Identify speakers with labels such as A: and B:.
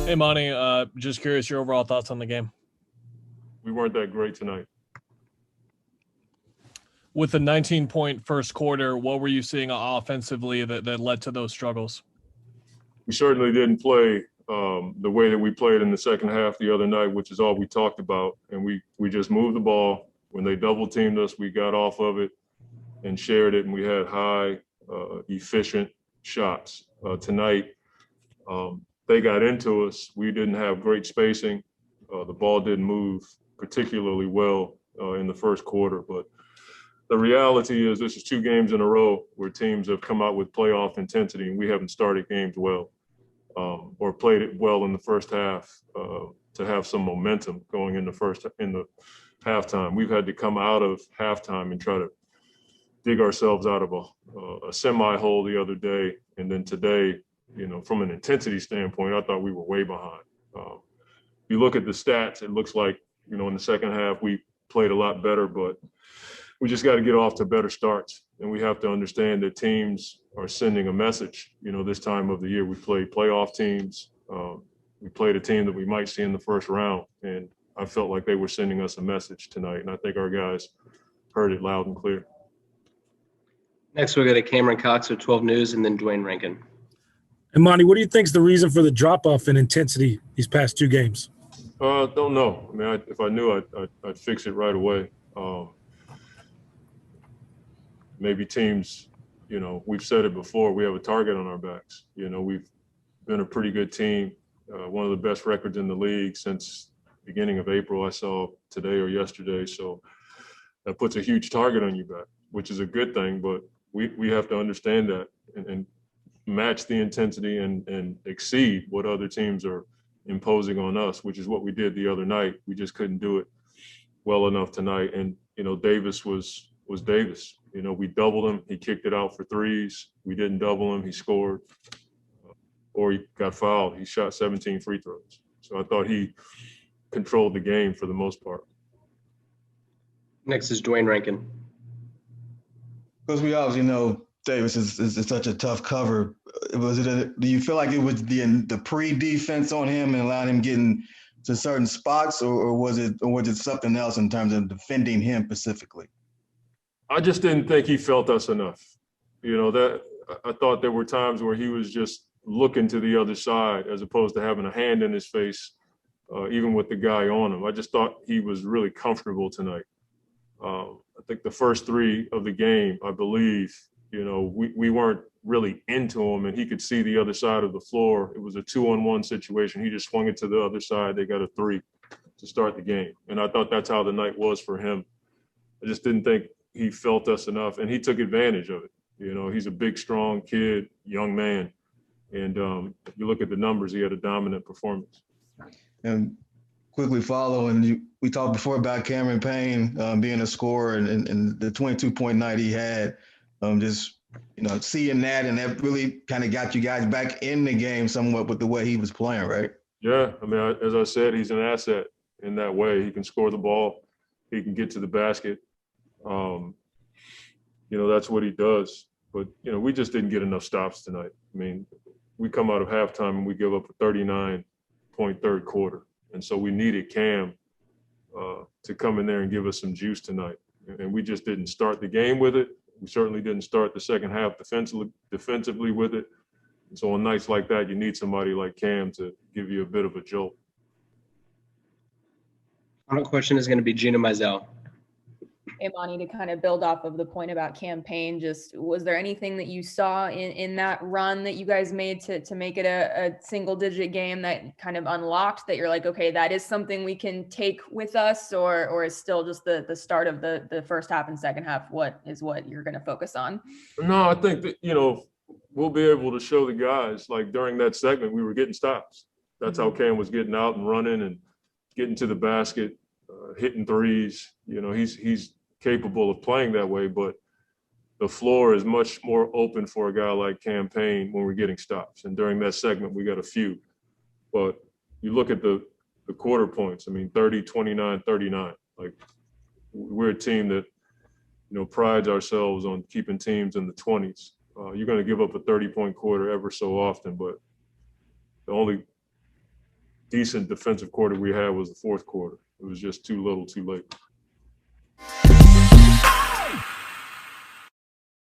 A: Hey, Monty, just curious your overall thoughts on the game.
B: We weren't that great tonight.
A: With the 19-point first quarter, what were you seeing offensively that led to those struggles?
B: We certainly didn't play the way that we played in the second half the other night, which is all we talked about. And we just moved the ball. When they double teamed us, we got off of it and shared it, and we had high, efficient shots. Tonight, they got into us. We didn't have great spacing. The ball didn't move particularly well in the first quarter. But the reality is this is 2 games in a row where teams have come out with playoff intensity, and we haven't started games well or played it well in the first half to have some momentum going in the halftime. We've had to come out of halftime and try to dig ourselves out of a semi-hole the other day. And then today, from an intensity standpoint, I thought we were way behind. You look at the stats, it looks like, in the second half, we played a lot better, but we just got to get off to better starts. And we have to understand that teams are sending a message. This time of the year, we played playoff teams. We played a team that we might see in the first round. And I felt like they were sending us a message tonight. And I think our guys heard it loud and clear.
C: Next, we'll go to Cameron Cox with 12 News and then Dwayne Rankin.
D: And Monty, what do you think is the reason for the drop-off in intensity these past 2 games?
B: Don't know. I mean, if I knew, I'd fix it right away. Maybe teams, we've said it before, we have a target on our backs. We've been a pretty good team, one of the best records in the league since the beginning of April, I saw today or yesterday. So that puts a huge target on your back, which is a good thing, but we have to understand that and match the intensity and exceed what other teams are imposing on us, which is what we did the other night. We just couldn't do it well enough tonight. And, Davis was Davis. We doubled him. He kicked it out for threes. We didn't double him. He scored. Or he got fouled. He shot 17 free throws. So I thought he controlled the game for the most part.
C: Next is Dwayne Rankin.
E: Because we obviously know Davis is such a tough cover. Do you feel like it was the pre-defense on him and allowing him getting to certain spots, or was it something else in terms of defending him specifically?
B: I just didn't think he felt us enough. That I thought there were times where he was just looking to the other side as opposed to having a hand in his face, even with the guy on him. I just thought he was really comfortable tonight. I think the first 3 of the game, I believe, we weren't really into him, and he could see the other side of the floor. It was a 2-on-1 situation. He just swung it to the other side. They got a 3 to start the game. And I thought that's how the night was for him. I just didn't think he felt us enough, and he took advantage of it. He's a big, strong kid, young man. And if you look at the numbers, he had a dominant performance.
E: And quickly following, we talked before about Cameron Payne being a scorer and the 22-point night he had. Seeing that, and that really kind of got you guys back in the game somewhat with the way he was playing, right?
B: Yeah, I mean, as I said, he's an asset in that way. He can score the ball. He can get to the basket. That's what he does. But, we just didn't get enough stops tonight. I mean, we come out of halftime and we give up a 39-point third quarter. And so we needed Cam to come in there and give us some juice tonight. And we just didn't start the game with it. We certainly didn't start the second half defensively with it. And so on nights like that, you need somebody like Cam to give you a bit of a jolt.
C: Final question is going to be Gina Mizell.
F: Hey, Monty, to kind of build off of the point about campaign, just was there anything that you saw in that run that you guys made to make it a single-digit game that kind of unlocked that you're like, okay, that is something we can take with us, or is still just the start of the first half and second half what you're going to focus on?
B: No, I think that, we'll be able to show the guys, like during that segment, we were getting stops. That's how Cam was getting out and running and getting to the basket, hitting threes. He's capable of playing that way, but the floor is much more open for a guy like Cam Payne when we're getting stops. And during that segment, we got a few. But you look at the quarter points, 30, 29, 39. Like, we're a team that, prides ourselves on keeping teams in the 20s. You're going to give up a 30-point quarter ever so often, but the only decent defensive quarter we had was the fourth quarter. It was just too little, too late.